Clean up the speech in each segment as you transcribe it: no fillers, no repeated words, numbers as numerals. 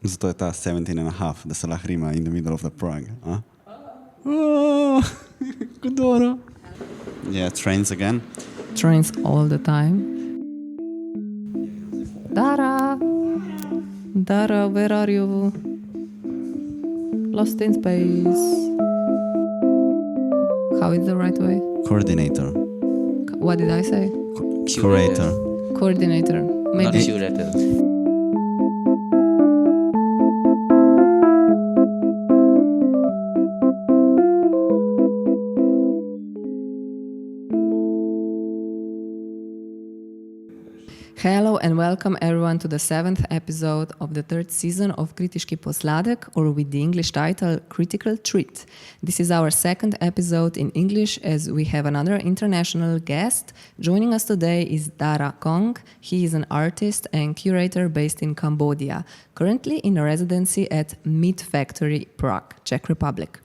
Zato je ta 17 and a half, da se lahko rima in the middle of the Prague. Huh? Oh, Dara. Yeah, trains again. Trains all the time. Dara! Dara, where are you? Lost in space. How is the right way? Coordinator. What did I say? Curator. Coordinator. Not Maybe. curator. Hello and welcome everyone to the 7th episode of the 3rd season of Kritiški posladek, or with the English title Critical Treat. This is our 2nd episode in English as we have another international guest. Joining us today is Dara Kong. He is an artist and curator based in Cambodia, currently in a residency at MeetFactory, Prague, Czech Republic.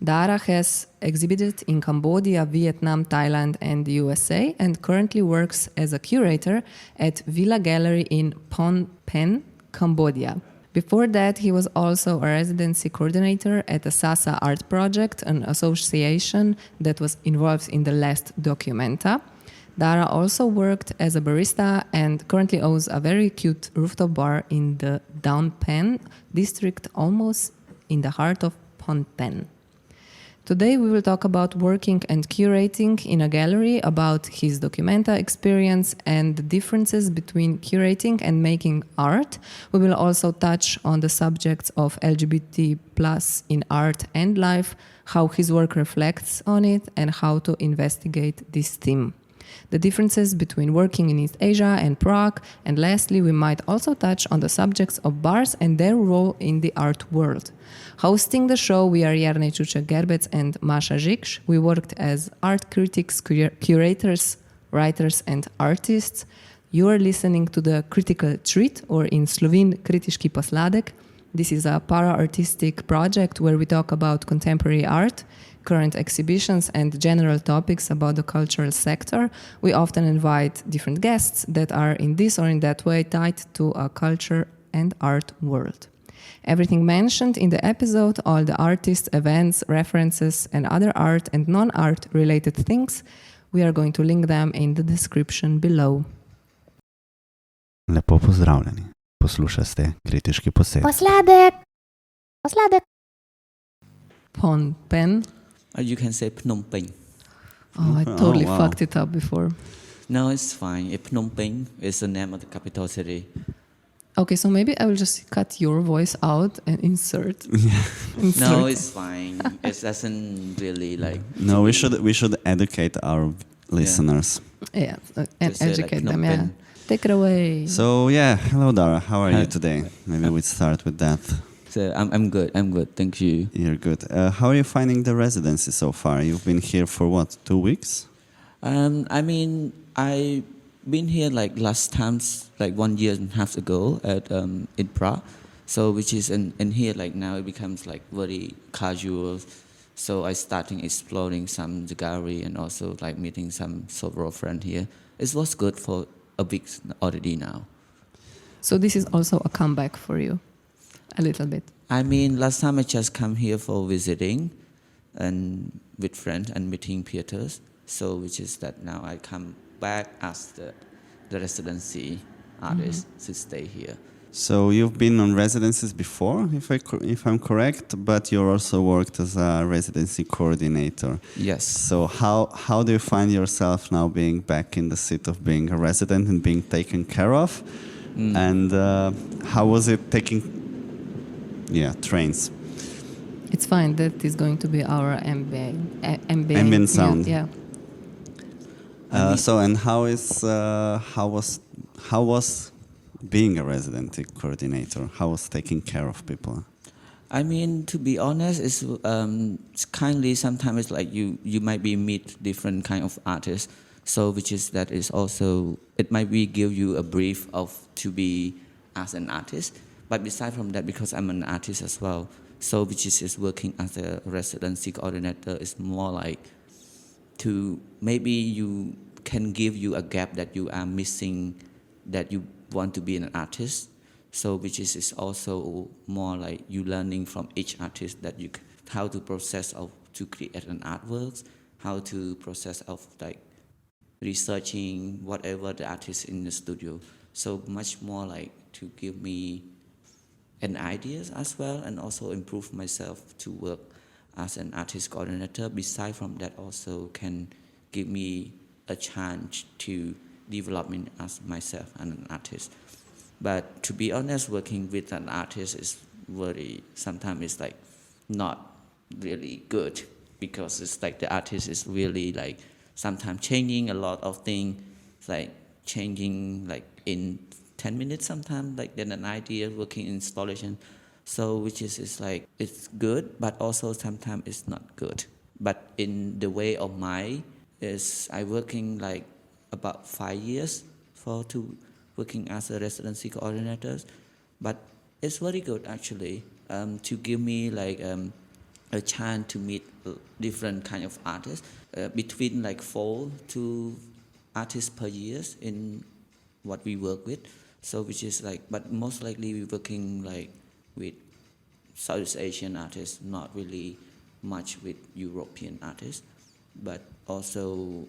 Dara has exhibited in Cambodia, Vietnam, Thailand, and the USA, and currently works as a curator at Villa Gallery in Phnom Phen, Cambodia. Before that, he was also a residency coordinator at the Sasa Art Project, an association that was involved in the last Documenta. Dara also worked as a barista and currently owns a very cute rooftop bar in the Phnom Phen district, almost in the heart of Phnom Penh. Today we will talk about working and curating in a gallery, about his Documenta experience and the differences between curating and making art. We will also touch on the subjects of LGBT plus in art and life, how his work reflects on it, and how to investigate this theme. The differences between working in East Asia and Prague, and lastly we might also touch on the subjects of bars and their role in the art world. Hosting the show, we are Jarne Čučak-Gerbec and Masha Zikš. We worked as art critics, curators, writers and artists. You are listening to the Critical Treat, or in Slovene Kritiški posladek. This is a para-artistic project where we talk about contemporary art, current exhibitions and general topics about the cultural sector. We often invite different guests that are in this or in that way tied to a culture and art world. Everything mentioned in the episode, all the artists, events, references, and other art and non-art related things, we are going to link them in the description below. Lepo pozdravljeni. Poslušate Kritiški posed. Posladek. Phnom Penh. You can say Phnom Penh. Oh, I totally wow. fucked it up before. No, it's fine. Phnom Penh is the name of the capital city. Okay, so maybe I will just cut your voice out and insert. No, it's fine. It doesn't really like. No, we should educate our listeners. Yeah, and To say, like, educate Phnom them, yeah. Penh. Take it away. So yeah, hello Dara, how are Hi. you today? Maybe we start with that. So I'm good. I'm good. Thank you. You're good. How are you finding the residency so far? You've been here for what, 2 weeks? I mean, I been here like last times, like 1 year and a half ago at in Prague. So which is in here like now it becomes like very casual. So I starting exploring some the gallery and also like meeting some several friends here. It was good for a week already now. So this is also a comeback for you, a little bit. I mean, last time I just come here for visiting and with friends and meeting theaters. So which is that now I come back as the residency artist to stay here. So you've been on residencies before, if I'm correct, but you also worked as a residency coordinator. Yes. So how do you find yourself now being back in the seat of being a resident and being taken care of? And how was it taking trains? It's fine. That is going to be our Ambient sound. Yeah. So and how was being a residency coordinator? How was taking care of people? I mean, to be honest, it's kindly sometimes it's like you might be meet different kind of artists. So which is that is also it might be give you a brief of to be as an artist. But beside from that, because I'm an artist as well, so which is working as a residency coordinator is more like to maybe you can give you a gap that you are missing, that you want to be an artist. So which is also more like you learning from each artist that how to process of to create an artworks, how to process of like researching whatever the artist in the studio. So much more like to give me an ideas as well, and also improve myself to work as an artist coordinator. Beside from that, also can give me a chance to develop me as myself and an artist. But to be honest, working with an artist is very sometimes it's like not really good, because it's like the artist is really like sometimes changing a lot of things, like changing like in 10 minutes sometimes, like then an idea working installation. So which is like it's good, but also sometimes it's not good. But in the way of my is I working like about 5 years for to working as a residency coordinator, but it's very good actually to give me like a chance to meet different kind of artists, between like 4 to artists per year in what we work with. So which is like, but most likely we're working like with Southeast Asian artists, not really much with European artists, but also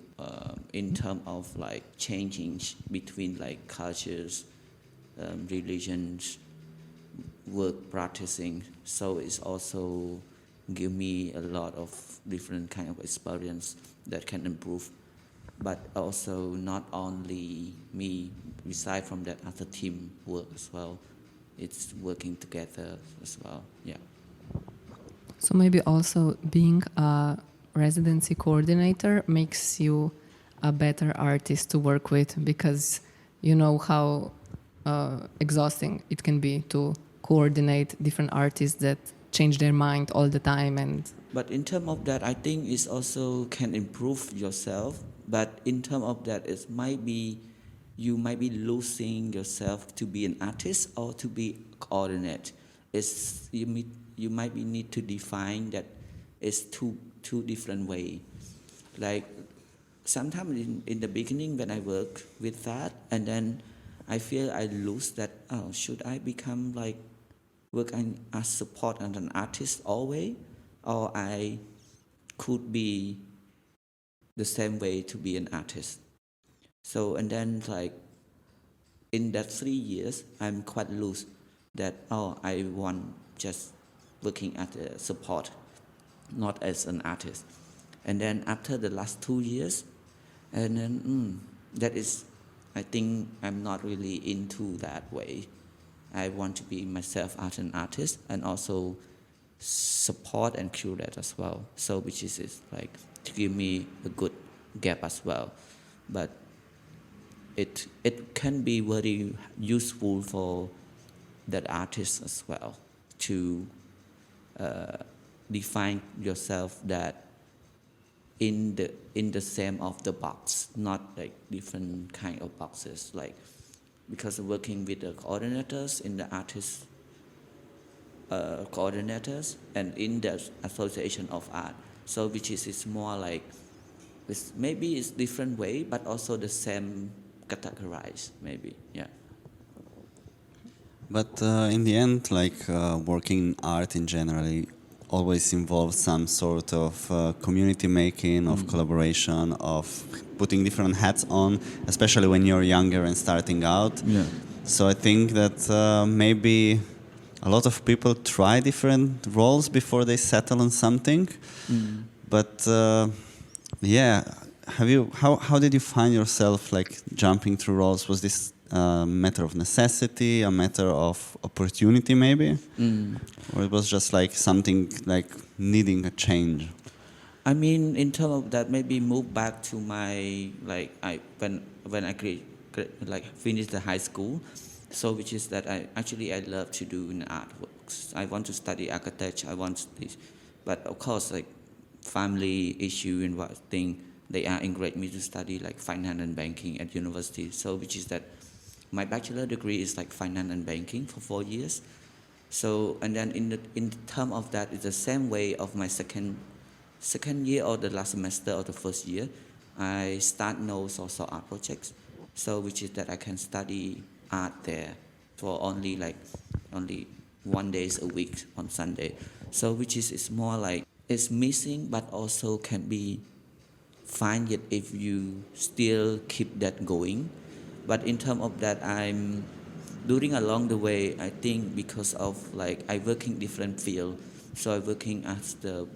in terms of like changing between like cultures, religions, work practicing. So it's also give me a lot of different kind of experience that can improve. But also not only me, beside from that, as a team work as well. It's working together as well. Yeah. So maybe also being a residency coordinator makes you a better artist to work with, because you know how exhausting it can be to coordinate different artists that change their mind all the time. And But in terms of that, I think it's also can improve yourself. But in terms of that, it might be you might be losing yourself to be an artist or to be coordinate. It's you might be need to define that it's two different way. Like sometimes in the beginning when I work with that, and then I feel I lose that. Oh, should I become like working as support and an artist always, or I could be the same way to be an artist. So and then like in that 3 years, I'm quite loose that I want just working as a support, not as an artist. And then after the last 2 years, and then that is, I think I'm not really into that way. I want to be myself as an artist and also support and curate as well. So which is like to give me a good gap as well. But it can be very useful for that artist as well to define yourself that in the same of the box, not like different kind of boxes. Like because working with the coordinators in the artist coordinators and in the association of art. So which is more like maybe it's different way, but also the same categorized maybe. Yeah. But in the end, like working in art in generally always involves some sort of community making, of collaboration, of putting different hats on, especially when you're younger and starting out. Yeah. So I think that maybe a lot of people try different roles before they settle on something. But yeah, how did you find yourself like jumping through roles? Was this a matter of necessity, a matter of opportunity maybe? Or it was just like something like needing a change? I mean, in terms of that, maybe move back to my like when I like finished the high school. So which is that I love to do in artworks. I want to study architecture. I want this, but of course like family issue and what thing they are encouraged me to study like finance and banking at university. So which is that my bachelor degree is like finance and banking for 4 years. So and then in the term of that, it's the same way of my second year or the last semester or the first year, I start no social art projects. So which is that I can study art there. for only 1 days a week on Sunday. So which is it's more like it's missing, but also can be fine yet if you still keep that going. But in terms of that, I'm during along the way, I think because of like I work in different field, so I working as the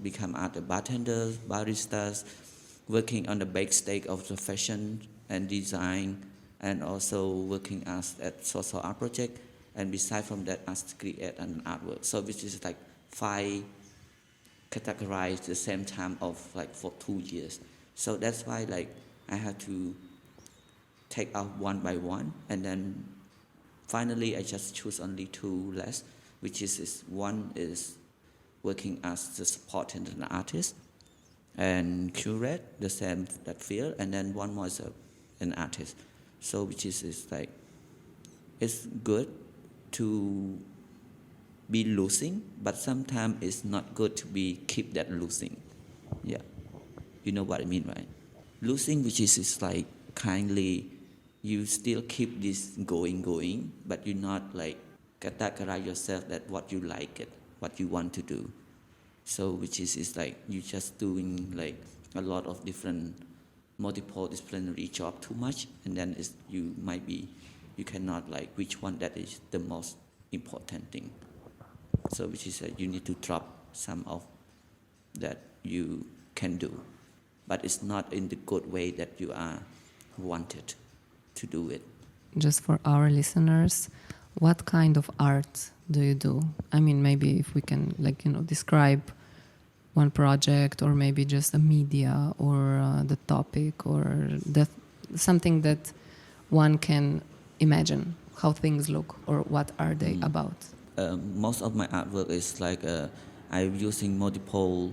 become as the bartenders, baristas, working on the backstage of the fashion and design, and also working as at social art project, and beside from that as to create an artwork. So which is like 5 categorized the same time of like for 2 years. So that's why like I had to take out one by one, and then finally I just choose only 2 less, which is one is working as the support and an artist and curate the same that field, and then one more is an artist. So which is like it's good to be losing, but sometimes it's not good to be keep that losing. Yeah, you know what I mean, right? Losing, which is like kindly, you still keep this going, but you not like categorize yourself that what you like it, what you want to do. So which is like you just doing like a lot of different multiple disciplinary job too much, and then it's, you cannot like which one that is the most important thing. So which is you need to drop some of that you can do, but it's not in the good way that you are wanted to do it. Just for our listeners, what kind of art do you do? I mean, maybe if we can, like, describe one project, or maybe just a media, or the topic, or something that one can imagine how things look, or what are they about. Most of my artwork is like I'm using multiple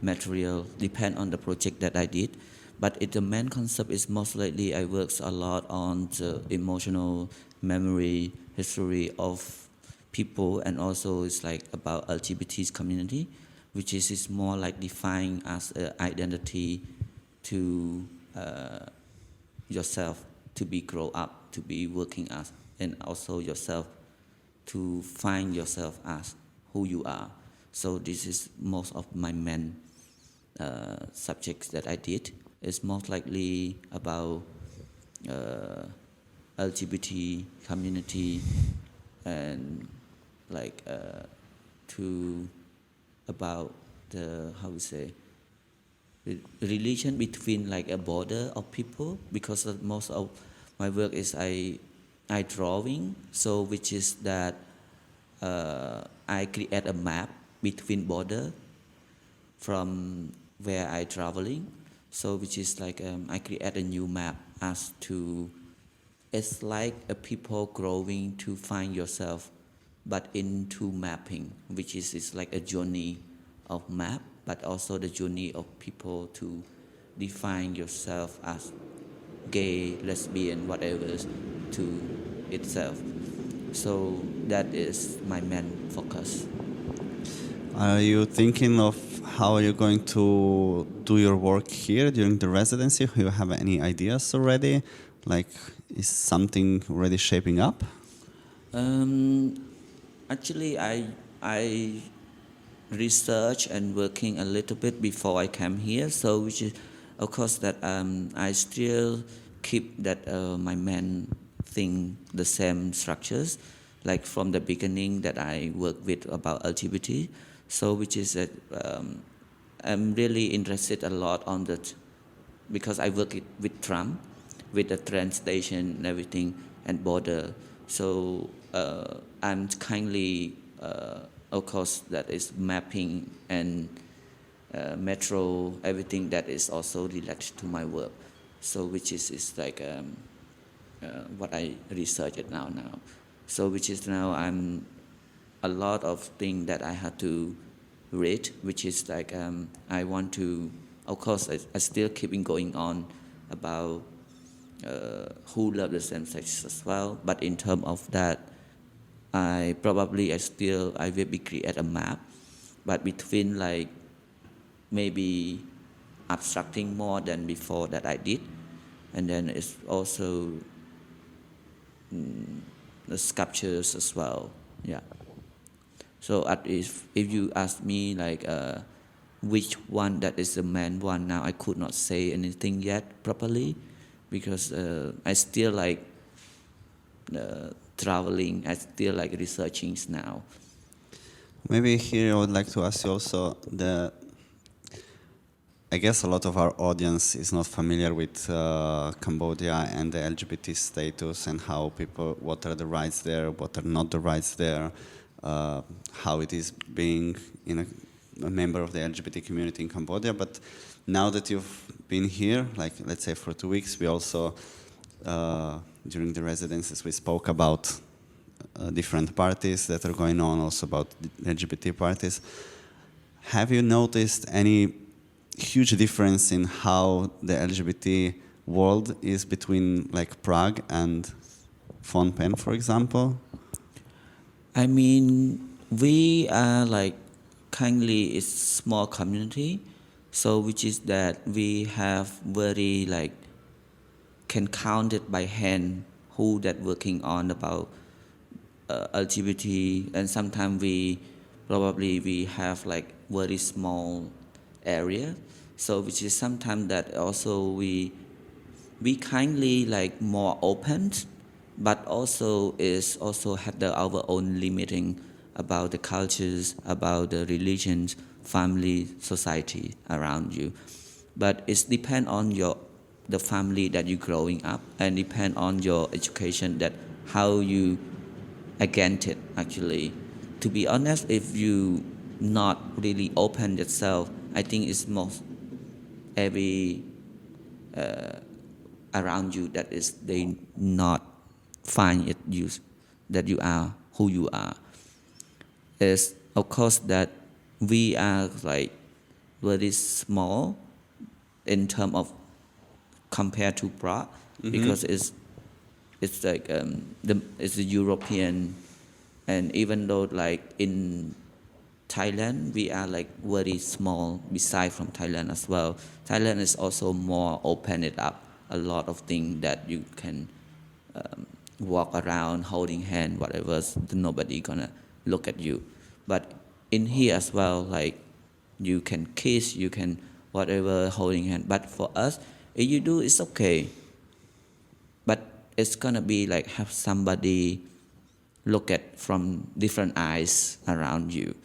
material, depend on the project that I did. But the main concept is most likely I works a lot on the emotional memory, history of people, and also it's like about LGBT community, which is more like defined as an identity to yourself, to be grow up, to be working as, and also yourself to find yourself as who you are. So this is most of my main subjects that I did. It's most likely about LGBT community, and like to about the how we say relation between like a border of people, because of most of my work is I drawing, so which is that I create a map between border from where I traveling, so which is like I create a new map as to it's like a people growing to find yourself, but into mapping, which is like a journey of map, but also the journey of people to define yourself as gay, lesbian, whatever to itself. So that is my main focus. Are you thinking of how are you going to do your work here during the residency? Do you have any ideas already? Like, is something already shaping up? Actually, I research and working a little bit before I came here. So which is, of course, that I still keep that my main thing the same structures, like from the beginning that I work with about LGBT. So which is that I'm really interested a lot on that, because I work with Trump, with the train station and everything, and border. So I'm kindly, of course, that is mapping and metro, everything that is also related to my work. So which is like what I research it now. So which is now I'm a lot of things that I had to read, which is like I want to, of course, I still keeping going on about who love the same sex as well. But in terms of that, I will be create a map, but between like maybe abstracting more than before that I did, and then it's also the sculptures as well. Yeah. So if you ask me like which one that is the main one now, I could not say anything yet properly because I still like traveling. I still like researching now. Maybe here I would like to ask you also I guess a lot of our audience is not familiar with Cambodia and the LGBT status and how people, what are the rights there, what are not the rights there, how it is being a member of the LGBT community in Cambodia. But now that you've been here, like let's say for 2 weeks, we also, during the residencies, we spoke about different parties that are going on, also about LGBT parties. Have you noticed any huge difference in how the LGBT world is between like Prague and Phnom Penh, for example? I mean, we are like kindly is small community, so which is that we have very like can count it by hand who that working on about LGBT, and sometimes we have like very small area, so which is sometimes that also we kindly like more open, but also is also have our own limiting about the cultures, about the religions, family, society around you. But it's depend on the family that you growing up, and depend on your education that how you against it actually. To be honest, if you not really open yourself, I think it's most every around you that is they not find it use that you are who you are. Is of course that we are like very small in terms of compared to Prague, because it's like it's a European, and even though like in Thailand we are like very small beside from Thailand as well. Thailand is also more open it up a lot of things that you can walk around holding hand whatever, nobody gonna look at you. But in here as well, like you can kiss, you can whatever holding hand, but for us if you do it's okay, but it's gonna be like have somebody look at from different eyes around you.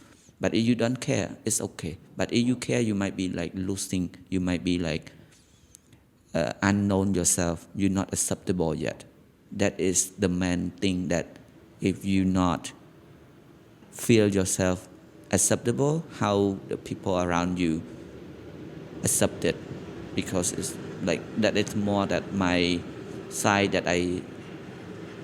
But if you don't care, it's okay. But if you care, you might be like losing, you might be like unknown yourself, you're not acceptable yet. That is the main thing, that if you not feel yourself acceptable, how the people around you accept it, because it's like that it's more that my side that I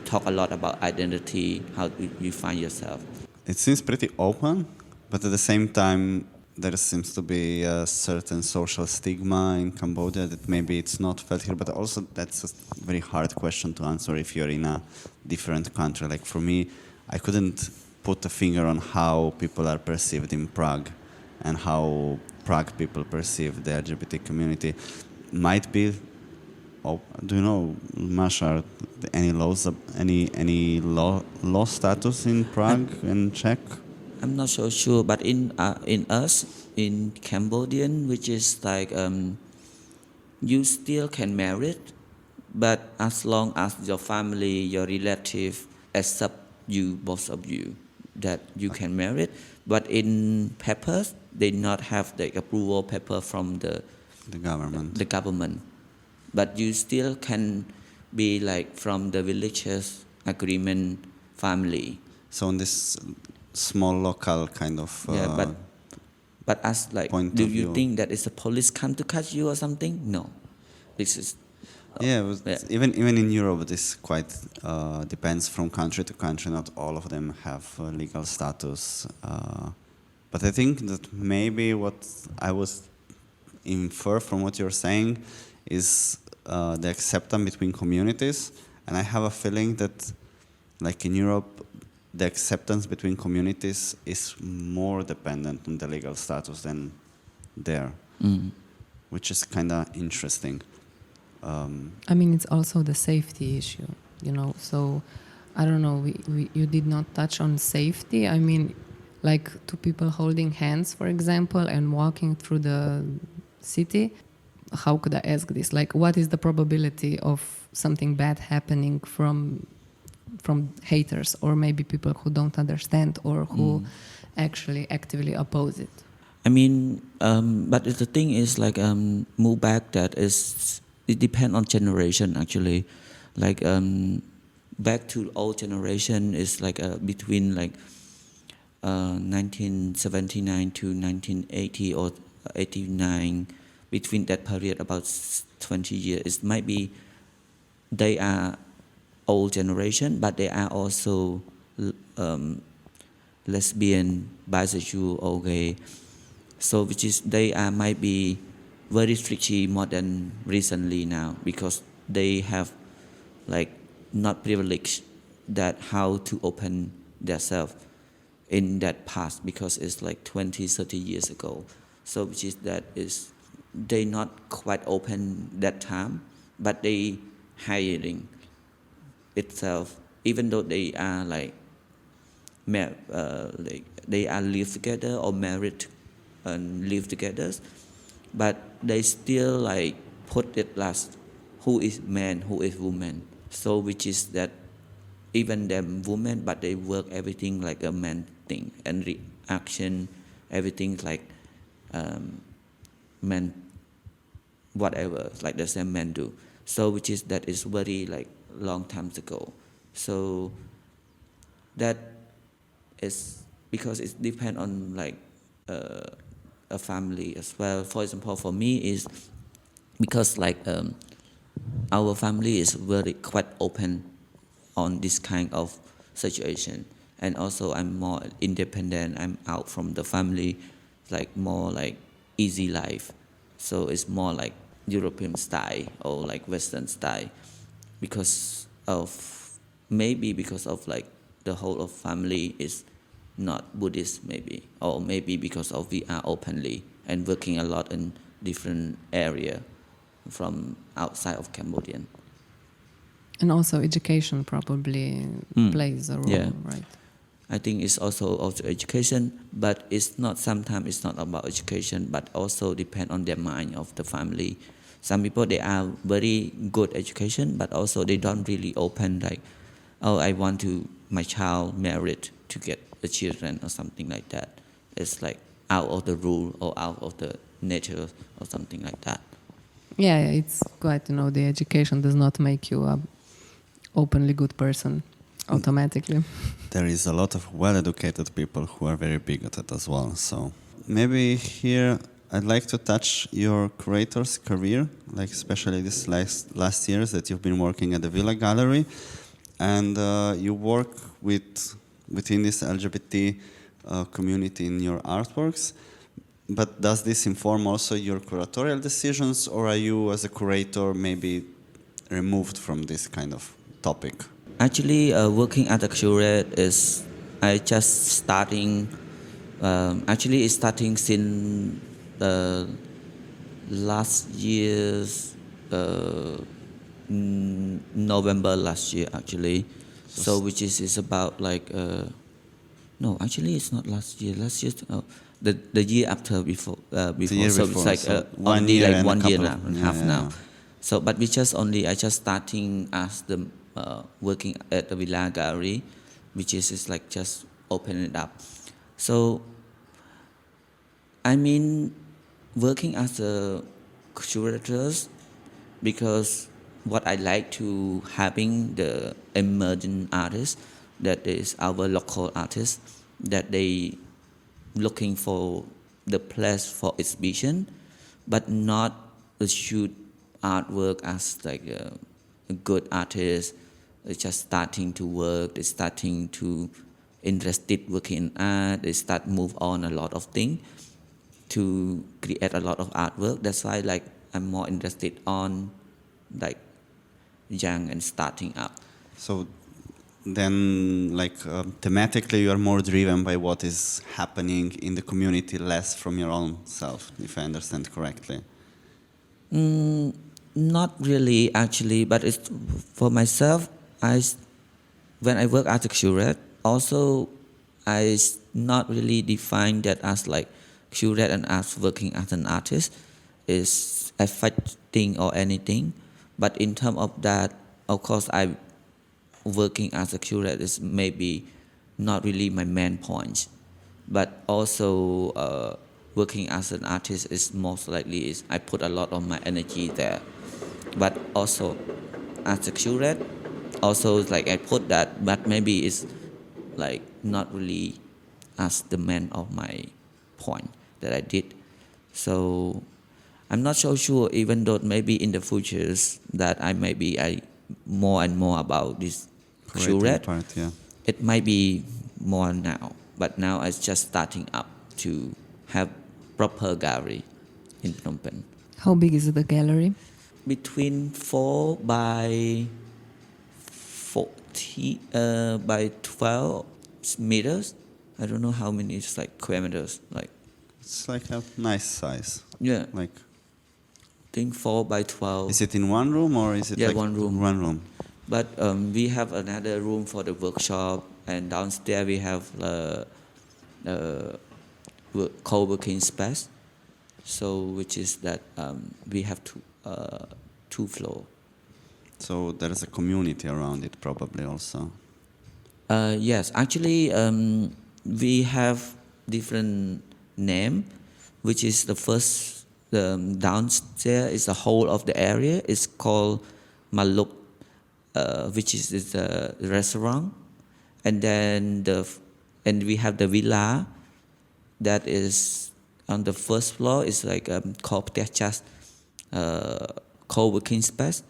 talk a lot about identity, how you find yourself. It seems pretty open, but at the same time, there seems to be a certain social stigma in Cambodia that maybe it's not felt here, but also that's a very hard question to answer if you're in a different country. Like for me, I couldn't put a finger on how people are perceived in Prague and how Prague people perceive the LGBT community. Might be, do you know, Masha, any laws, any law status in Prague and Czech? I'm not so sure, but in us in Cambodian, which is like you still can marry, but as long as your family, your relative accept you, both of you, that you can marry. But in papers, they not have the approval paper from the government. But you still can be like from the villages agreement family. So in this small local kind of but as like, do you think that it's a police come to catch you or something? No, this is even in Europe this quite depends from country to country. Not all of them have legal status, but I think that maybe what I was infer from what you're saying is the acceptance between communities, and I have a feeling that like in Europe the acceptance between communities is more dependent on the legal status than there, which is kind of interesting. I mean, it's also the safety issue, you know. So I don't know, you did not touch on safety. I mean, like two people holding hands, for example, and walking through the city. How could I ask this? Like, what is the probability of something bad happening from haters, or maybe people who don't understand or who actually actively oppose it? I mean, but the thing is like move back. It depends on generation actually. Like back to old generation is like between like 1979 to 1980 or 89. Between that period, about 20 years, it might be they are old generation, but they are also lesbian, bisexual, or gay. So which is they are might be very strictly more than recently now because they have like not privileged that how to open themselves in that past because it's like 20, 30 years ago. So which is that is they not quite open that time, but they hiding itself even though they are like they are live together or married and live together, but they still like put it last who is man, who is woman. So which is that even them women, but they work everything like a man thing and reaction, everything like men, whatever like the same men do. So which is that is very like long times ago. So that is because it depends on like a family as well. For example, for me is because like our family is very quite open on this kind of situation, and also I'm more independent. I'm out from the family, like more like easy life. So it's more like European style or like Western style because of maybe because of like the whole of family is not Buddhist maybe, or maybe because of we are openly and working a lot in different area from outside of Cambodian. And also education probably plays a role, Yeah. right? I think it's also education, but it's not sometimes it's not about education, but also depend on their mind of the family. Some people they are very good education, but also they don't really open like, oh, I want to my child married to get the children or something like that. It's like out of the rule or out of the nature or something like that. Yeah, it's quite, the education does not make you a openly good person automatically. There is a lot of well-educated people who are very bigoted as well. So maybe here I'd like to touch your curator's career, like especially this last years that you've been working at the Villa Gallery, and you work within this LGBT community in your artworks. But does this inform also your curatorial decisions, or are you as a curator maybe removed from this kind of topic? Actually, working at the Curator is I just starting. Actually, it's starting since last year's November last year actually. So which is about like no, actually it's not last year. Last year the year after before before. year So before, it's like so 1 only year like and a 1 year couple and of- a half yeah, now. yeah. So but I just starting as the working at the Villa Gallery, which is like just open it up. So I mean working as a curators because what I like to having the emerging artists that is our local artists that they looking for the place for exhibition, but not to shoot artwork as like a good artist. They're just starting to work. They're starting to interested working in art. They start move on a lot of things to create a lot of artwork. That's why like I'm more interested on like young and starting up. So then, like thematically, you are more driven by what is happening in the community, less from your own self, if I understand correctly. Not really actually, but it's for myself. when I work as a curator, also not really define that as like curator and as working as an artist is affecting or anything. But in terms of that, of course, I working as a curator is maybe not really my main point. But also working as an artist is most likely is I put a lot of my energy there. But also as a curator, also like I put that, but maybe it's like not really as the main of my point that I did. So I'm not so sure, even though maybe in the futures that I more and more about this Curating curator. part, yeah. It might be more now, but now it's just starting up to have proper gallery in Phnom Penh. How big is the gallery? Between 4 by 40 by 12 meters. I don't know how many, it's like square meters. Like, It's like a nice size. yeah, Like, I think 4 by 12. is it in one room or is it Yeah, like one room. One room. But we have another room for the workshop, and downstairs we have co-working space. So which is that we have two floor. So there is a community around it probably also. Yes, actually we have different name, which is the first downstairs is the whole of the area. It's called Maluk, which is a restaurant, and then and we have the villa that is on the first floor is like called just co-working space,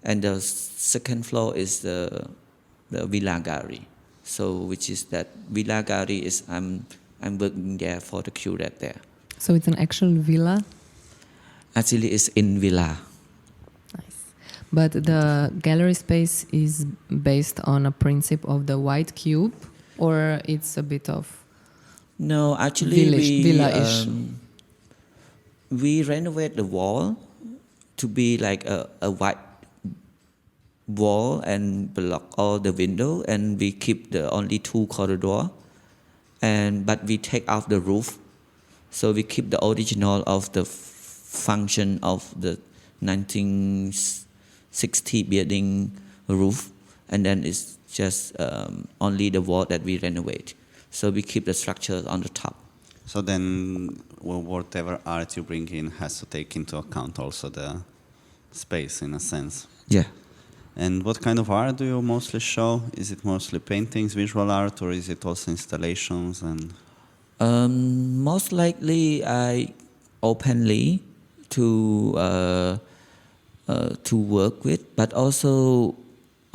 and the second floor is the villa gallery. So which is that villa gallery is I'm working there for the curator there. So it's an actual villa? Actually, it's in villa. Nice. But the gallery space is based on a principle of the white cube, or it's a bit of No, actually villa-ish. We renovate the wall to be like a white wall and block all the window, and we keep the only 2 corridor, but we take off the roof, so we keep the original of the function of the 1960 building roof, and then it's just only the wall that we renovate. So we keep the structure on the top. So then whatever art you bring in has to take into account also the space in a sense. Yeah. And what kind of art do you mostly show? Is it mostly paintings, visual art, or is it also installations? And Most likely I openly to work with, but also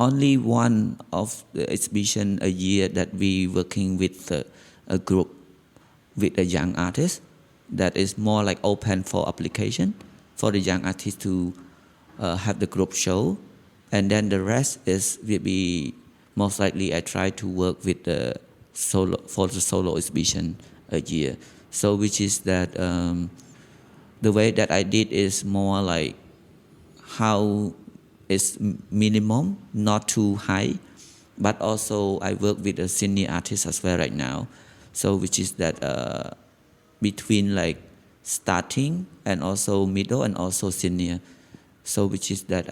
only one of the exhibition a year that we working with a group with a young artist that is more like open for application for the young artist to have the group show, and then the rest will be most likely I try to work with the solo exhibition a year. So which is that the way that I did is more like how it's minimum, not too high, but also I work with a senior artist as well right now. So which is that between like starting and also middle and also senior. So which is that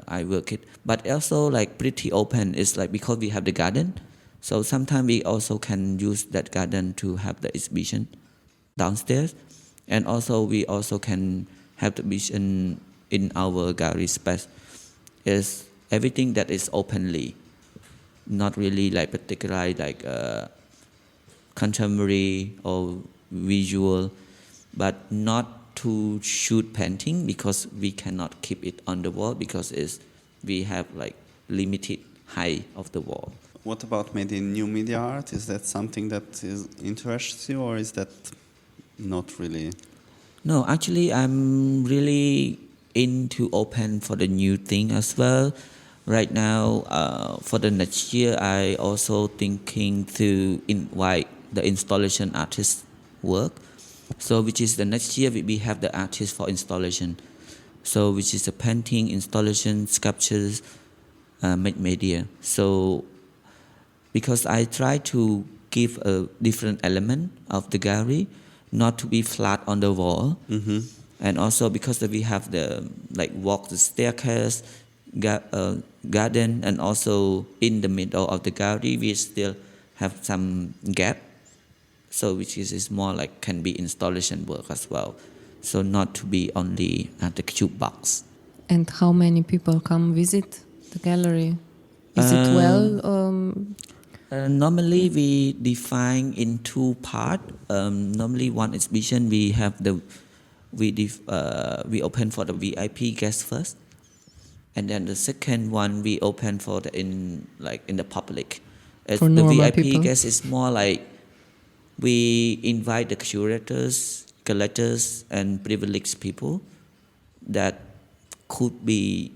I work it, but also like pretty open. It's like because we have the garden, so sometimes we also can use that garden to have the exhibition downstairs, and also we also can have the exhibition in our gallery space. Is everything that is openly, not really like particularly like contemporary or visual, but not to shoot painting because we cannot keep it on the wall because we have like limited height of the wall. what about maybe new media art? Is that something that interests you, or is that not really? No, actually, I'm really into open for the new thing as well. Right now, for the next year, I also thinking to invite the installation artist work. So which is the next year we have the artist for installation. So which is a painting, installation, sculptures, make media. So because I try to give a different element of the gallery, not to be flat on the wall, and also because we have the like walk the staircase, garden, and also in the middle of the gallery we still have some gap. So which is more like can be installation work as well. So not to be only at the cube box. And how many people come visit the gallery? Is it well? Normally we define in two part. Normally one exhibition we have we open for the VIP guests first, and then the second one we open for in the public. As For the normal VIP people. guest is more like we invite the curators, collectors, and privileged people that could be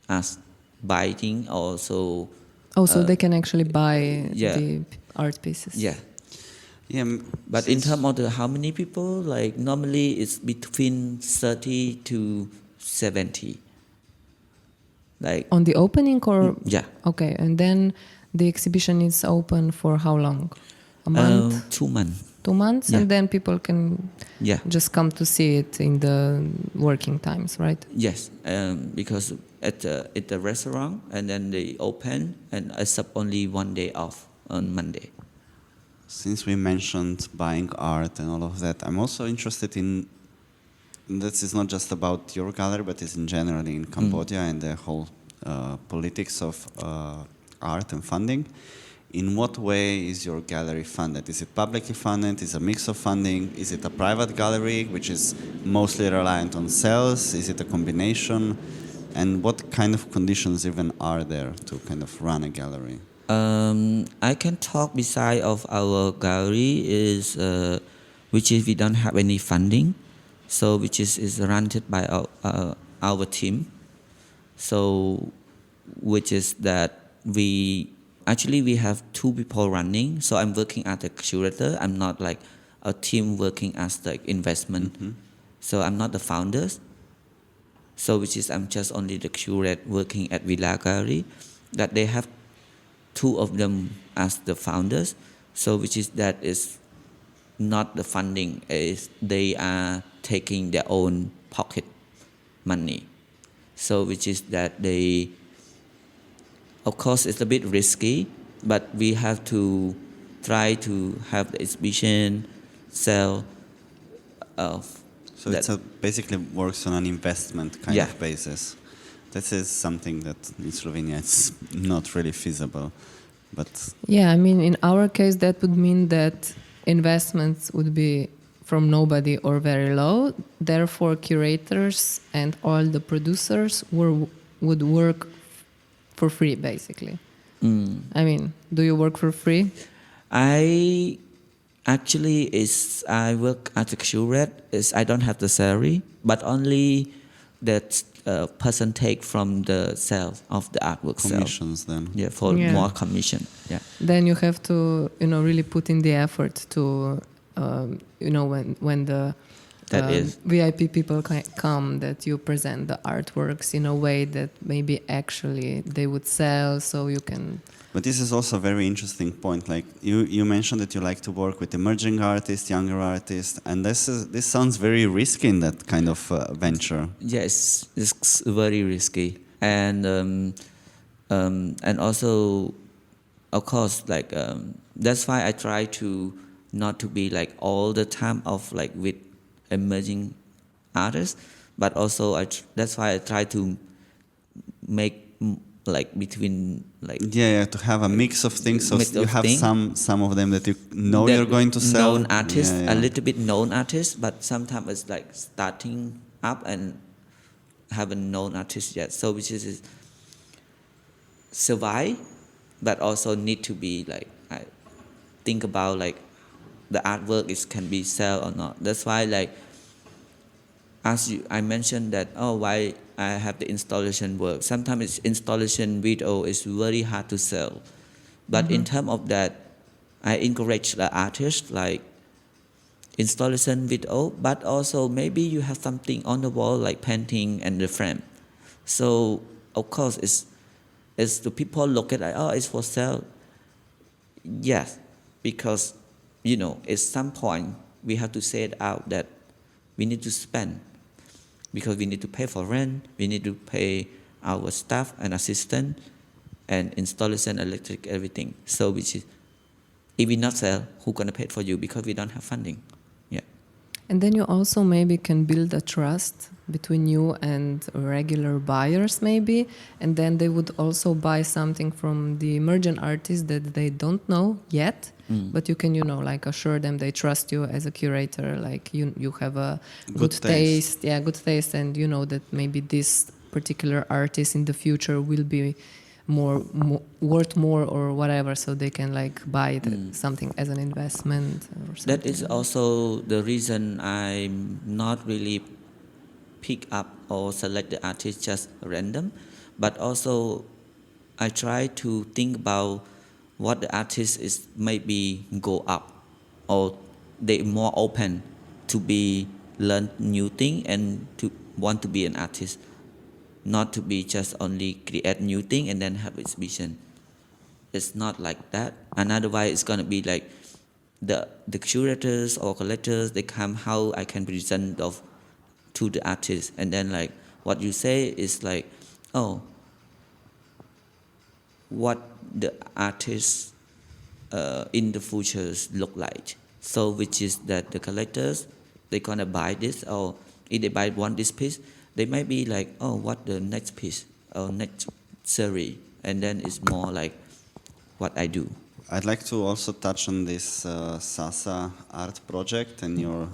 as buying also. Also, they can actually buy yeah. the art pieces. Yeah. Yeah, But in terms of how many people, like normally it's between 30 to 70. Like On the opening or? yeah. Okay, and then the exhibition is open for how long? A month? 2 months. 2 months? yeah. And then people can Yeah. just come to see it in the working times, right? Yes, because at the restaurant and then they open and accept only 1 day off on Monday. since we mentioned buying art and all of that, I'm also interested in, this is not just about your gallery, but it's in general in Cambodia and the whole politics of art and funding. In what way is your gallery funded? Is it publicly funded? Is it a mix of funding? Is it a private gallery, which is mostly reliant on sales? Is it a combination? And what kind of conditions even are there to kind of run a gallery? I can talk beside of our gallery is which is we don't have any funding, so which is run by our team. So which is that we have 2 people running. So I'm working as a curator. I'm not like a team working as the investment. So I'm not the founders. So which is I'm just only the curator working at Villa Gallery. That they have 2 of them as the founders. So which is that is not the funding. Is they are taking their own pocket money. So which is that they, of course, it's a bit risky, but we have to try to have the exhibition sell of. So it basically works on an investment kind Yeah. of basis. This is something that in Slovenia it's not really feasible. But Yeah, I mean, in our case, that would mean that investments would be from nobody or very low. Therefore, curators and all the producers would work for free, basically. I mean, do you work for free? I work as a curator. I don't have the salary, but only that percentage from the sales of the artwork sale. commissions then. Yeah, for Yeah. more commission. Yeah. Then you have to, really put in the effort to, when the That is. VIP people come, that you present the artworks in a way that maybe actually they would sell, so you can. But this is also a very interesting point. Like you mentioned that you like to work with emerging artists, younger artists, and this sounds very risky in that kind of venture. Yes, it's very risky, and also, of course, like that's why I try to not to be like all the time of like with emerging artists, but also that's why I try to make like between like to have a mix of things, so mix you of have thing. some of them that you know that you're going to sell. known artists, Yeah, yeah. a little bit known artists, but sometimes it's like starting up and haven't known artists yet. So which is survive, but also need to be like I think about like the artwork can be sell or not. That's why like I mentioned that why I have the installation work. Sometimes installation video is very hard to sell, but in terms of that, I encourage the artist like installation video, but also maybe you have something on the wall like painting and the frame. So of course it's Is the people look at like, oh, it's for sale. Yes, because at some point we have to say it out that we need to spend because we need to pay for rent, we need to pay our staff and assistant and installation, electric, everything. So which is, if we not sell, who gonna pay it for you because we don't have funding? Yeah. And then you also maybe can build a trust between you and regular buyers maybe, and then they would also buy something from the emerging artist that they don't know yet, but you can like assure them they trust you as a curator, like you have a good taste. Yeah, good taste, and that maybe this particular artist in the future will be more worth more or whatever, so they can buy it, something as an investment or something. That is also the reason I'm not really pick up or select the artist just random, but also I try to think about what the artist is maybe go up or they more open to be learn new thing and to want to be an artist, not to be just only create new thing and then have exhibition. It's not like that. And otherwise it's gonna be like the curators or collectors, they come how I can present to the artist, and then what you say is what the artist in the futures look like. So which is that the collectors, they gonna buy this, or if they buy this piece, they might be what the next piece or next series, and then it's more like what I do. I'd like to also touch on this Sasa art project and your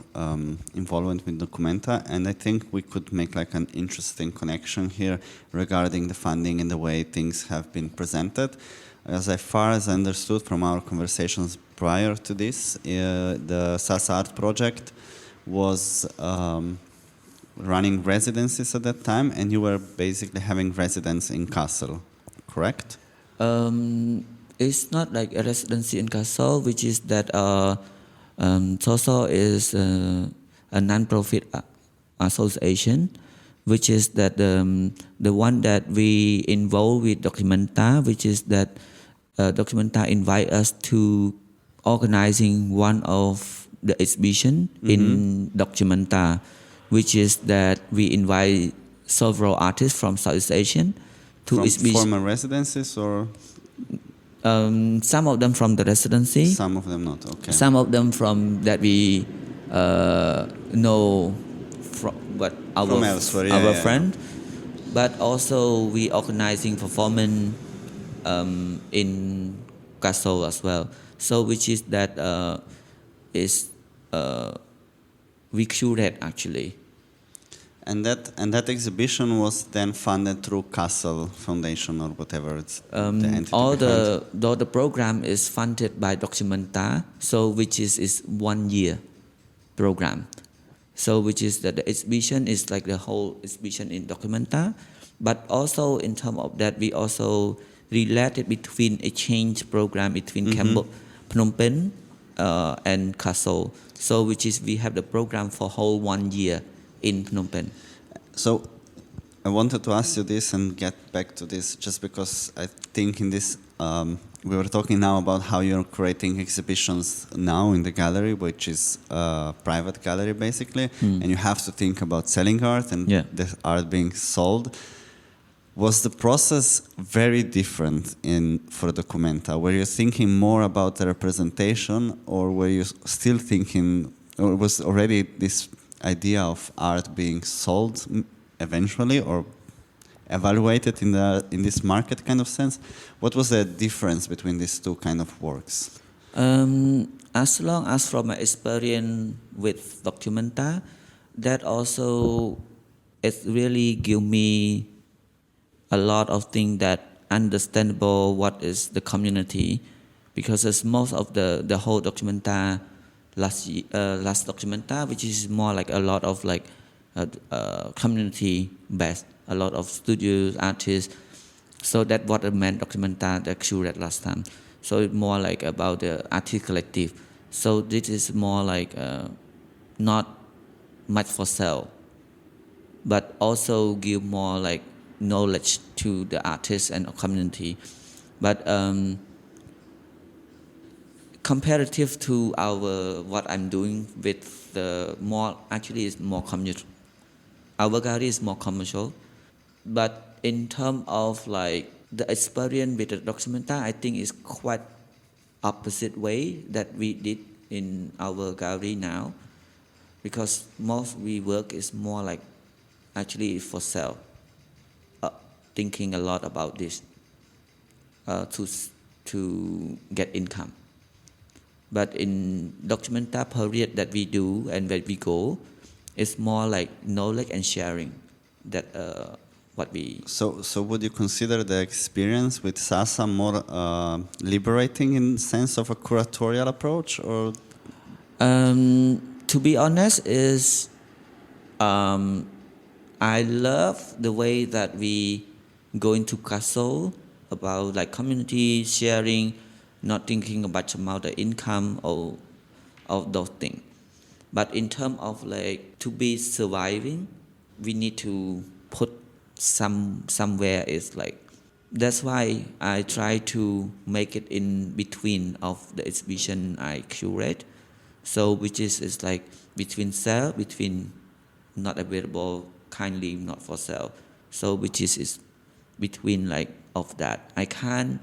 involvement with Documenta, and I think we could make an interesting connection here regarding the funding and the way things have been presented. As far as I understood from our conversations prior to this, the Sasa art project was running residencies at that time, and you were basically having residence in Kassel, correct? It's not like a residency in Kassel, which is that Soso is a non-profit association, which is that the one that we involve with Documenta, which is that Documenta invite us to organizing one of the exhibition in Documenta, which is that we invite several artists from Southeast Asian to exhibition. Former residencies or? Some of them from the residency. Some of them not, okay. Some of them from that we know from from elsewhere, our friend. But also we organizing performance in Kassel as well. So which is that we curate actually. And that exhibition was then funded through Kassel Foundation or whatever it's the entity the program is funded by Documenta, so which is 1 year program. So which is that the exhibition is the whole exhibition in Documenta, but also in terms of that we also related between exchange program between Phnom Penh and Kassel. So which is we have the program for whole 1 year in Phnom Penh. So I wanted to ask you this and get back to this just because I think in this we were talking now about how you're creating exhibitions now in the gallery, which is a private gallery basically, and you have to think about selling art and the art being sold. Was the process very different for Documenta? Were you thinking more about the representation, or were you still thinking, or was already this idea of art being sold eventually or evaluated in this market kind of sense? What was the difference between these two kind of works? As long as from my experience with Documenta, that also it really give me a lot of things that understandable what is the community, because as most of the whole Documenta last Documenta, which is more a lot of community based, a lot of studios, artists. So that what I meant Documenta that curated last time. So it's more about the artist collective. So this is more not much for sale, but also give more knowledge to the artists and community. But comparative to our what I'm doing with the more actually is more commercial. Our gallery is more commercial, but in terms of like the experience with the Documenta, I think is quite opposite way that we did in our gallery now, because most we work is more like actually for sale, thinking a lot about this to get income. But in Documenta period that we do and where we go, it's more like knowledge and sharing. That what we. So would you consider the experience with Sasa more liberating in sense of a curatorial approach, or? To be honest, is I love the way that we go into castle about like community sharing, not thinking about the income or of those things. But in terms of like to be surviving, we need to put somewhere is like, that's why I try to make it in between of the exhibition I curate. So which is like between sale, between not available, kindly not for sale. So which is between like of that. I can't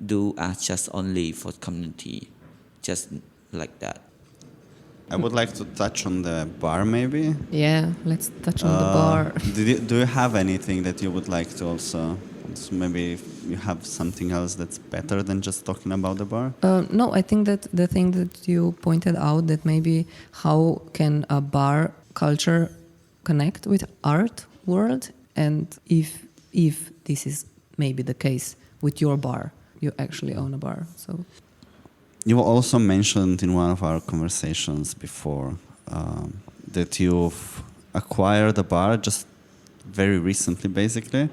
do art just only for community, just like that. I would like to touch on the bar, maybe. Yeah, let's touch on the bar. Do you have anything that you would like to also? So maybe if you have something else that's better than just talking about the bar. No, I think that the thing that you pointed out, that maybe how can a bar culture connect with art world, and if this is maybe the case with your bar, you actually own a bar, so. You also mentioned in one of our conversations before that you've acquired a bar just very recently, basically.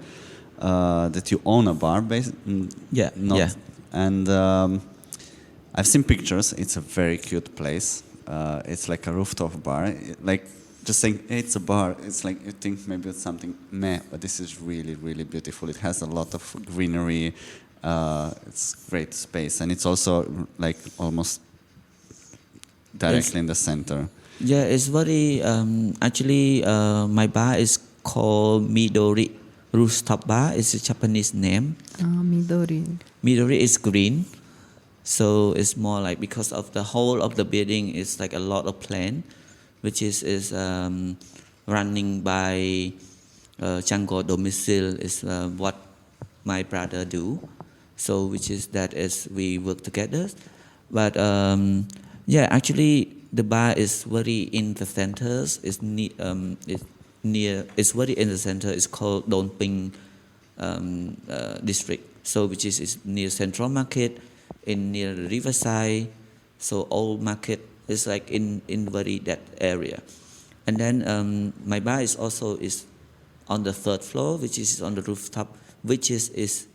That you own a bar, Yeah. And I've seen pictures. It's a very cute place. It's like a rooftop bar. Like just saying, hey, it's a bar. It's like you think maybe it's something meh, but this is really, really beautiful. It has a lot of greenery. It's great space, and it's also like almost directly in the center. Yeah, it's very actually my bar is called Midori Rooftop Bar. It's a Japanese name. Midori. Midori is green, so it's more like because of the whole of the building is like a lot of plant, which is running by Chango domicile is what my brother do. So which is that is we work together, but yeah, actually the bar is very in the centers. It's near. It's very in the center. It's called Don Ping district. So which is near Central Market, in near the Riverside. So old market is like in very that area, and then my bar is also is on the third floor, which is on the rooftop, which is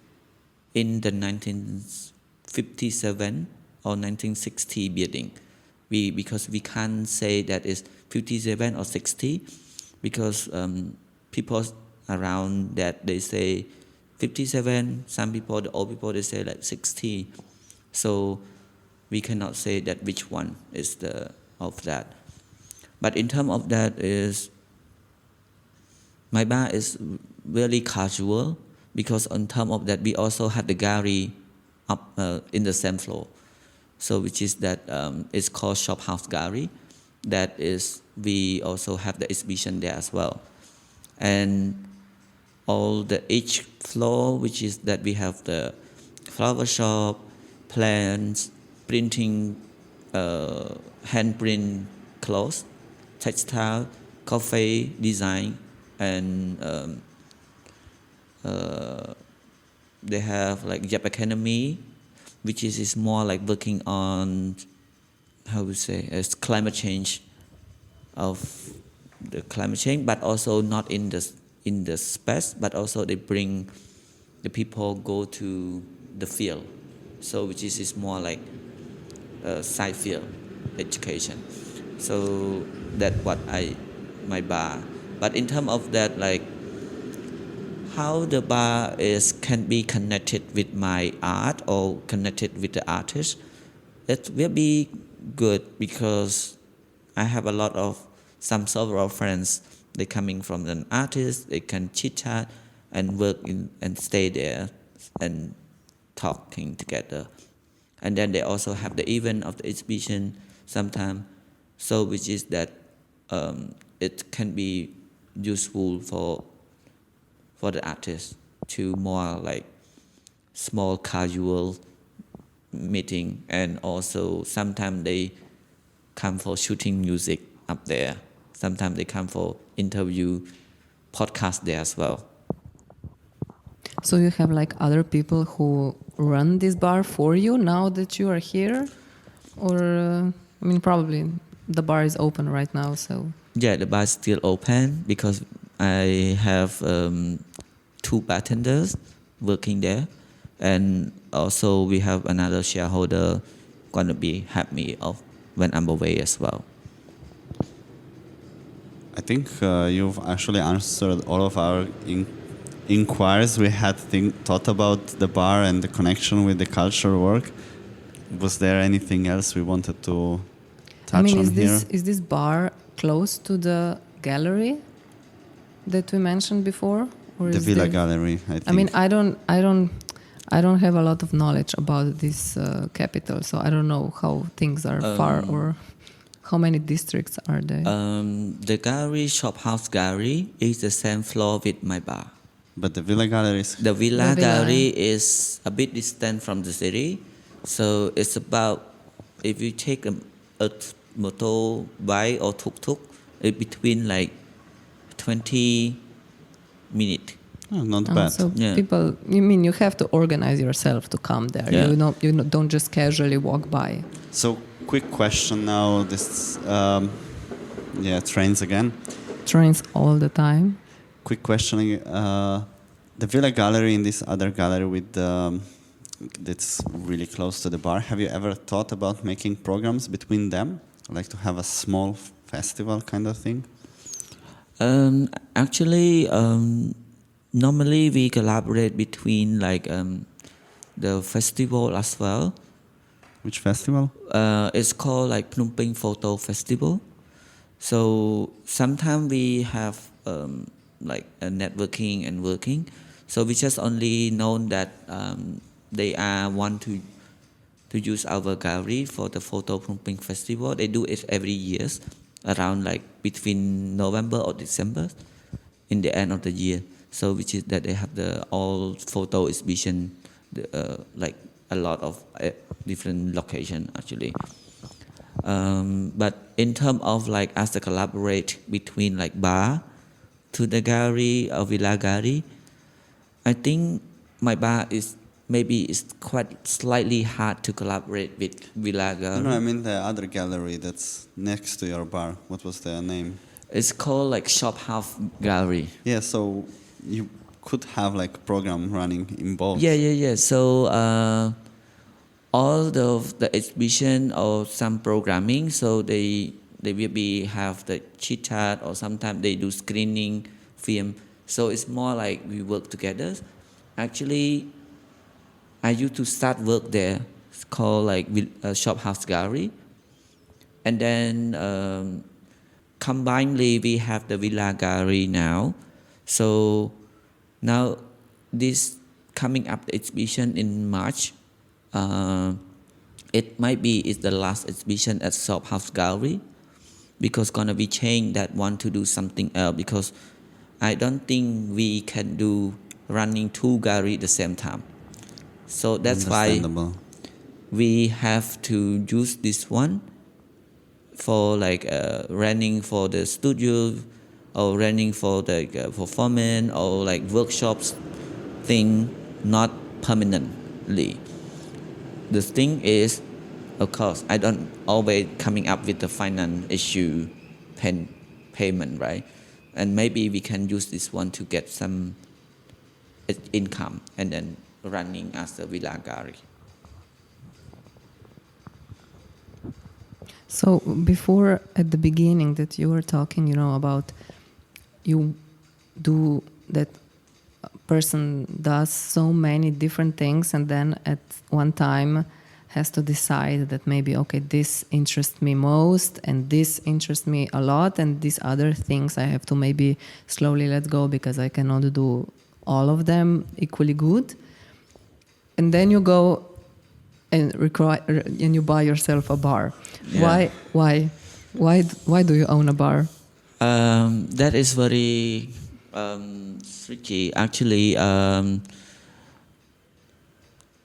in the 1957 or 1960 building. Because we can't say that it's 57 or 60, because people around that they say 57. Some people, the old people, they say like 60. So we cannot say that which one is the of that. But in terms of that is my bar is really casual, because on top of that we also have the gallery up in the same floor. So which is that it's called Shop House Gallery. That is we also have the exhibition there as well, and all the each floor, which is that we have the flower shop, plants, printing, hand print clothes, textile, coffee design, and they have like Jap Academy, which is more like working on, how we say, it's climate change, of the climate change, but also not in the space, but also they bring the people go to the field. So which is more like side field education. So that what my bar. But in terms of that, like how the bar can be connected with my art or connected with the artist, it will be good because I have a lot of several friends. They coming from an artist. They can chit chat and work and stay there and talking together. And then they also have the event of the exhibition sometime. So which is that it can be useful for the artist to more like small casual meeting, and also sometimes they come for shooting music up there. Sometimes they come for interview, podcast there as well. So you have like other people who run this bar for you now that you are here, or I mean, probably the bar is open right now. So Yeah, the bar is still open because I have 2 bartenders working there, and also we have another shareholder gonna be happy of when I'm away as well. I think you've actually answered all of our inquiries we had thought about the bar and the connection with the cultural work. Was there anything else we wanted to touch I mean, on here? is this bar close to the gallery that we mentioned before, or The is Villa there- Gallery, I think. I mean, I don't have a lot of knowledge about this capital, so I don't know how things are far or how many districts are there. The gallery, Shop House Gallery, is the same floor with my bar. But the Villa Gallery is... The Villa The villa. Gallery is a bit distant from the city, so it's about, if you take a motorbike or tuk-tuk, it's between like 20 minutes. Oh, not Oh, bad. so Yeah. people, you mean you have to organize yourself to come there. Yeah. Don't just casually walk by. So, quick question now. This, trains again. Trains all the time. Quick question. The Villa Gallery and this other gallery with that's really close to the bar. Have you ever thought about making programs between them, like to have a small festival kind of thing? Actually, normally we collaborate between like the festival as well. Which festival? It's called like Phnom Phen Photo Festival. So sometimes we have like a networking and working. So we just only know that they want to use our gallery for the Photo Phnom Phen Festival. They do it every year, around like between November or December, in the end of the year. So which is that they have the all photo exhibition, like a lot of different location actually. But in terms of like as a collaborate between like bar to the gallery or Villa Gallery, I think my bar is maybe it's quite slightly hard to collaborate with Villa Gallery. No, I mean the other gallery that's next to your bar. What was their name? It's called like Shop House Gallery. Yeah, so you could have like program running in both. Yeah. So all of the exhibition or some programming, so they will be have the chit chat or sometimes they do screening film. So it's more like we work together. Actually, I used to start work there. It's called like Shop House Gallery, and then combinedly we have the Villa Gallery now. So now this coming up the exhibition in March. It might be it's the last exhibition at Shop House Gallery, because gonna be changed that want to do something else, because I don't think we can do running 2 gallery at the same time. So that's why we have to use this one for like running for the studio or running for the performance or like workshops thing, not permanently. The thing is, of course, I don't always coming up with the finance issue payment, right? And maybe we can use this one to get some income and then running as a Villa Gallery. So before, at the beginning, that you were talking, about you do that person does so many different things and then at one time has to decide that maybe, okay, this interests me most and this interests me a lot and these other things I have to maybe slowly let go because I cannot do all of them equally good. And then you go and you buy yourself a bar. Yeah. Why do you own a bar? That is very tricky. Actually,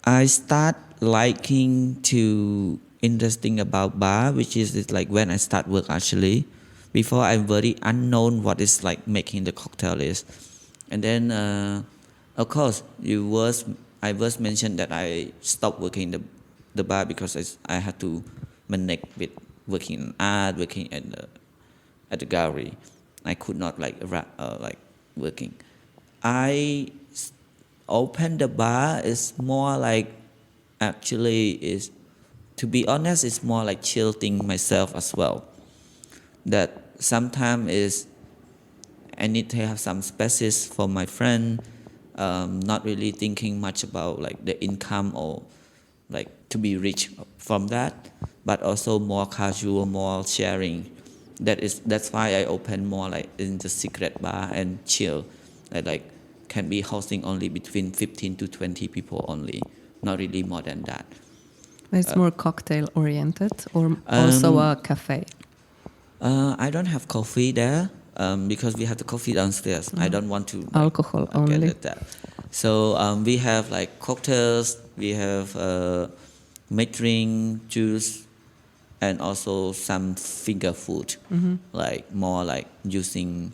I start liking to interesting about bar, which is like when I start work actually. Before I'm very unknown what is like making the cocktail is, and then of course I was mentioned that I stopped working the bar because I had to manage with working in art, working at the gallery. I could not like working. I opened the bar is more like actually is, to be honest, it's more like chilling myself as well. That sometimes is I need to have some spaces for my friend, not really thinking much about like the income or like to be rich from that, but also more casual, more sharing. That's why I open more like in the secret bar and chill. Like can be hosting only between 15 to 20 people only, not really more than that. It's more cocktail oriented or also a cafe? I don't have coffee there because we have the coffee downstairs. I don't want to Alcohol only. get that. So we have like cocktails, we have mixed drink, juice, and also some finger food, like more like using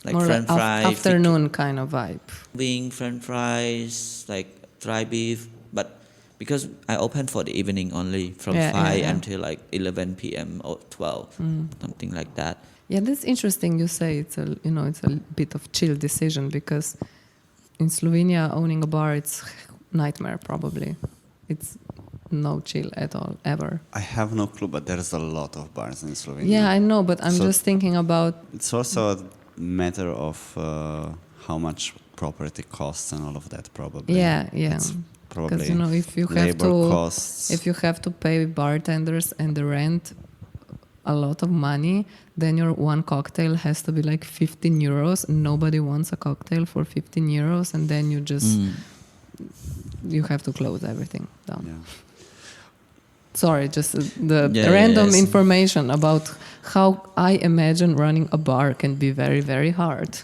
like More French like fries, afternoon kind of vibe. wing, French fries, like dry beef. But because I open for the evening only from 5 until like 11 p.m. or 12, something like that. Yeah, that's interesting. You say it's a bit of chill decision because in Slovenia owning a bar it's nightmare probably. It's no chill at all ever. I have no clue, but there's a lot of bars in Slovenia. Yeah, I know, but I'm So- just thinking about It's also a matter of how much property costs and all of that, probably. yeah. It's probably Because if you have labor costs. if you have to pay bartenders and the rent a lot of money, then your one cocktail has to be like 15 euros. Nobody wants a cocktail for 15 euros, and then you just you have to close everything down. Yeah. Sorry, just the Yeah, random yes. information about how I imagine running a bar can be very, very hard.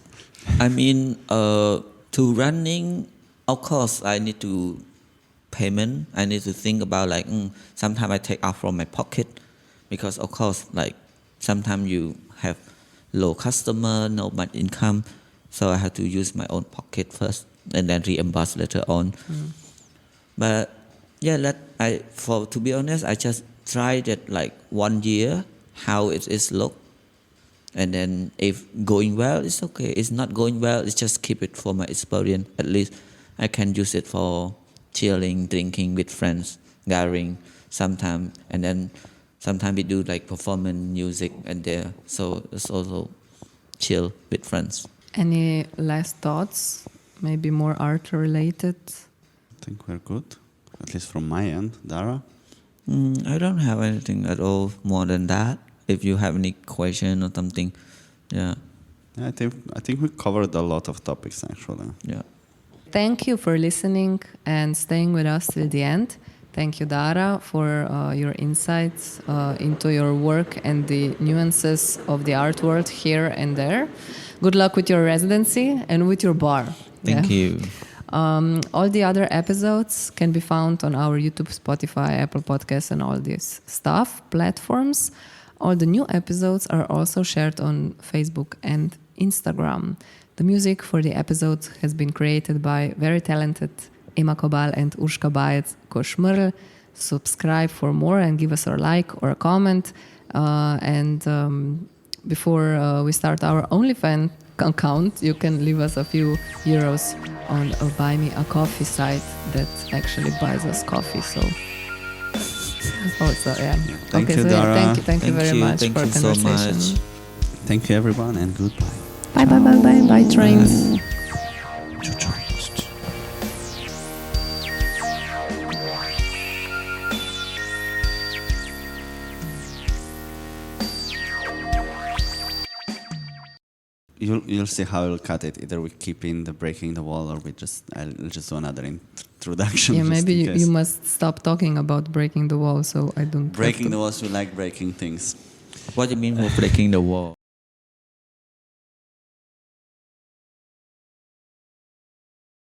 I mean, to running, of course, I need to payment. I need to think about like sometimes I take out from my pocket because of course like sometimes you have low customer, no much income, so I have to use my own pocket first and then reimburse later on. But yeah, to be honest, I just tried it like 1 year how it is look. And then if going well, it's okay. It's not going well, it's just keep it for my experience. At least I can use it for chilling, drinking with friends, gathering sometime. And then sometimes we do like performance music and there. So it's also chill with friends. Any last thoughts? Maybe more art related? I think we're good, at least from my end. Dara? I don't have anything at all more than that. If you have any question or something, yeah. Yeah, I think we covered a lot of topics actually. Yeah. Thank you for listening and staying with us till the end. Thank you, Dara, for your insights into your work and the nuances of the art world here and there. Good luck with your residency and with your bar. Thank you. All the other episodes can be found on our YouTube, Spotify, Apple Podcasts, and all these stuff platforms. All the new episodes are also shared on Facebook and Instagram. The music for the episodes has been created by very talented Ema Kobal and Urška Bajec-Košmrl. Subscribe for more and give us a like or a comment. Before we start our OnlyFans account, you can leave us a few euros on a Buy Me a Coffee site that actually buys us coffee. So, yeah. Thank you, so Dara. thank you very much Thank for you so conversation. much. Thank you everyone and goodbye. Bye, trains. Choo-choo. you'll see how I'll cut it. Either we keep in the breaking the wall, or I'll just do another introduction. Yeah, just maybe in case. you must stop talking about breaking the wall, so I don't. Breaking the walls, we like breaking things. What do you mean for breaking the wall?